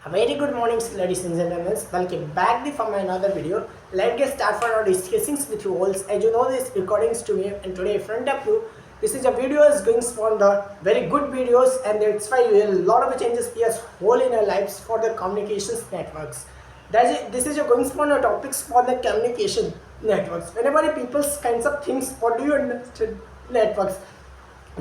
A very good morning, ladies and gentlemen. Welcome back for my another video. Let's get started for our discussions with you all. As you know, this recordings to me, and today in front of you, this is a video is going for the very good videos, and that's why a lot of changes plays whole in our lives for the communications networks. This is going for the topics for the communication networks. Whenever people kinds of things, what do you understand networks?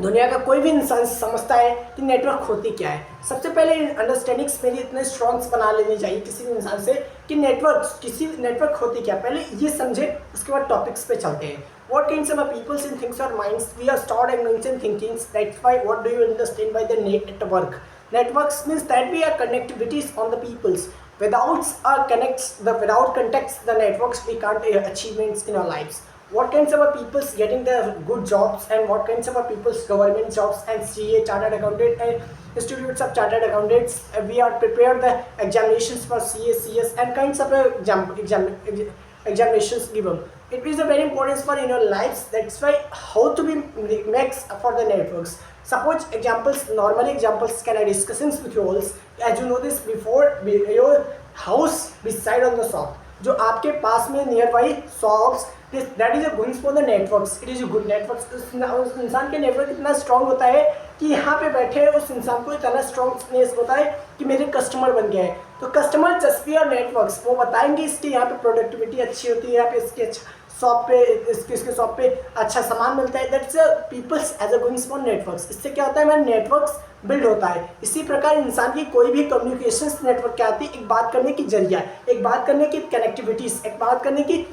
दुनिया का कोई भी इंसान समझता है कि network होती क्या है. सबसे पहले अंडरस्टैंडिंग्स मेरी इतने स्ट्रॉन्ग्स बना लेनी चाहिए किसी भी इंसान से कि नेटवर्क होती क्या, पहले ये समझे, उसके बाद टॉपिक्स पे चलते हैं. What kinds of peoples and things or minds we are stored and mentioned thinkings. That's why what do you understand by the network? Networks means that we are connectivities on the peoples. Without context the networks we can't achievements in our lives. What kinds of people's getting the good jobs and what kinds of people's government jobs and CA, chartered accountant and institutes of chartered accountants. We are prepared the examinations for CA, CS and kinds of examinations given. It is a very important for in your lives. That's why how to be makes for the networks. Suppose normal examples can I discussings with you all. As you know this before, your house beside on the shop, जो आपके पास में near by shops, that is a goings for the networks. It is a good networks. उस इंसान के network इतना strong होता है कि यहाँ पे बैठे उस इंसान को इतना स्ट्रांगनेस होता है कि मेरे कस्टमर बन गए हैं. तो कस्टमर जस्ट भी और नेटवर्क्स वो बताएंगे इसकी यहाँ पे प्रोडक्टिविटी अच्छी होती है, यहाँ पे इसकी अच्छा शॉप पे इसके शॉप पे अच्छा सामान मिलता है. That's peoples as a goings for networks. इससे क्या होता है, हमारे नेटवर्क्स बिल्ड होता है. इसी प्रकार इंसान की कोई भी कम्युनिकेशंस नेटवर्क क्या आती है, एक बात करने की जरिया, एक बात करने की कनेक्टिविटीज, एक बात करने की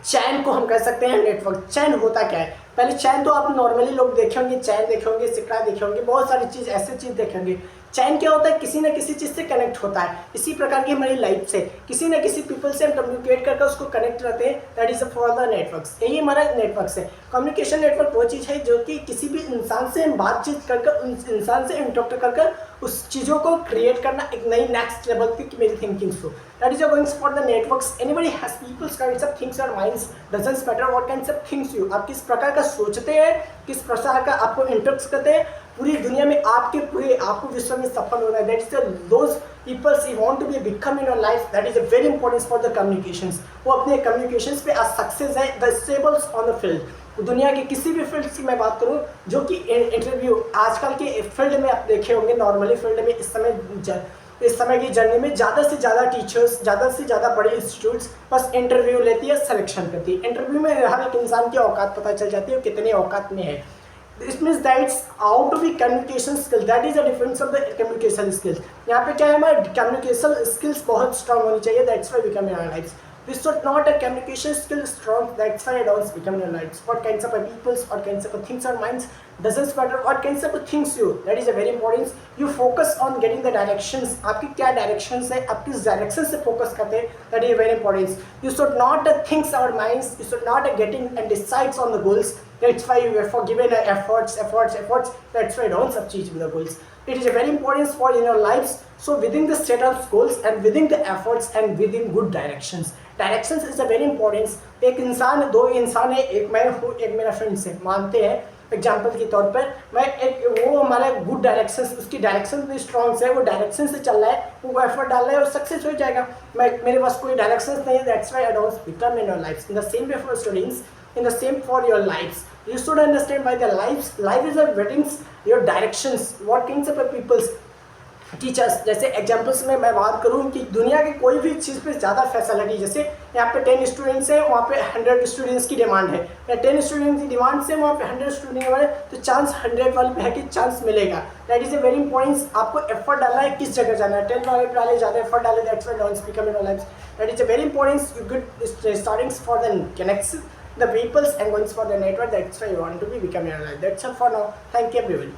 चैन को हम कह सकते हैं नेटवर्क. चैन होता क्या है, पहले चैन तो आप नॉर्मली लोग देखे होंगे, चैन देखे होंगे, सिक्का देखे होंगे, बहुत सारी चीज़ ऐसे चीज़ देखे होंगे. चैन क्या होता है, किसी न किसी चीज़ से कनेक्ट होता है. इसी प्रकार की हमारी लाइफ से किसी न किसी पीपल से हम कम्युनिकेट करके उसको कनेक्ट रहते हैं. That is for the networks. यही हमारा नेटवर्क्स है. कम्युनिकेशन नेटवर्क वो चीज़ है जो कि किसी भी इंसान से हम बातचीत करके उस इंसान से इंटरेक्ट करके उस चीज़ों को क्रिएट करना एक नई नेक्स्ट लेवल की मेरी थिंकिंग्स हो. That is goings for the networks. Anybody has peoples kinds of things और minds doesn't matter what kinds of things you. आप किस प्रकार का सोचते हैं, किस प्रकार का आपको इंटरेक्ट करते हैं, पूरी दुनिया में आपको विश्व में सफल होना है. That is those peoples you want to be become in your life. That is a very important for the communications. वो अपने कम्युनिकेशंस पे आज सक्सेस है. The stables on the field. दुनिया के किसी भी फील्ड की मैं बात करूं, जो कि इंटरव्यू आजकल के फील्ड में आप देखे होंगे, नॉर्मली फील्ड में इस समय की जर्नी में ज़्यादा से ज़्यादा टीचर्स, ज़्यादा से ज़्यादा बड़े इंस्टीट्यूट्स बस इंटरव्यू लेती है, सिलेक्शन करती है. इंटरव्यू में हर एक इंसान की औकात पता चल जाती है, कितने औकात में है. This means that's how to be communication skill. That is the difference of the communication skills. यहाँ पे क्या है, हमारे communication skills बहुत strong होनी चाहिए. That's why we become in our lives. This is not a communication skill strong. That's why I don't become in our lives. What kinds of peoples, what kinds of things or minds doesn't matter. What kinds of things you. That is a very important. You focus on getting the directions. आपकी क्या directions है, आप किस direction से focus करते हैं. That is very important. You should not think our minds. You should not getting and decides on the goals. That's why you are given efforts. That's why don't achieve the goals. It is a very important for in your lives. So within the set of goals and within the efforts and within good directions. Directions is a very important. एक इंसान, दो इंसान है, एक मैं हूँ, एक मेरा फ्रेंड से मानते हैं. एग्जाम्पल के तौर पर वो हमारा गुड डायरेक्शन, उसकी डायरेक्शन भी स्ट्रॉन्ग है, वो डायरेक्शन से चल रहा है, वो एफर्ट डाल रहा है और सक्सेस हो जाएगा. मेरे पास कोई डायरेक्शन नहीं है. That's why I don't become in your life. In the same way for students, in the same for your lives. You should understand by the life is a weddings, your directions. What kinds of people's teachers, जैसे examples में मैं बात करूं कि दुनिया की कोई भी चीज़ पे ज़्यादा फैसिलिटी, जैसे यहाँ पे 10 स्टूडेंट्स हैं, वहाँ पे 100 स्टूडेंट्स की डिमांड है, या 10 स्टूडेंट्स की डिमांड से वहाँ पे 100 स्टूडेंट वाले, तो चांस 100 वाले पे है कि चांस मिलेगा. That is a very important. आपको एफर्ट डालना है, किस जगह जाना है. 10 वाले पे डाले, ज़्यादा एफर्ट डाले. That's why don't become in your life. That is a very important. Good startings for the connects the peoples and going for the network. That's why you want to be become your life. That's all for now. Thank you everyone.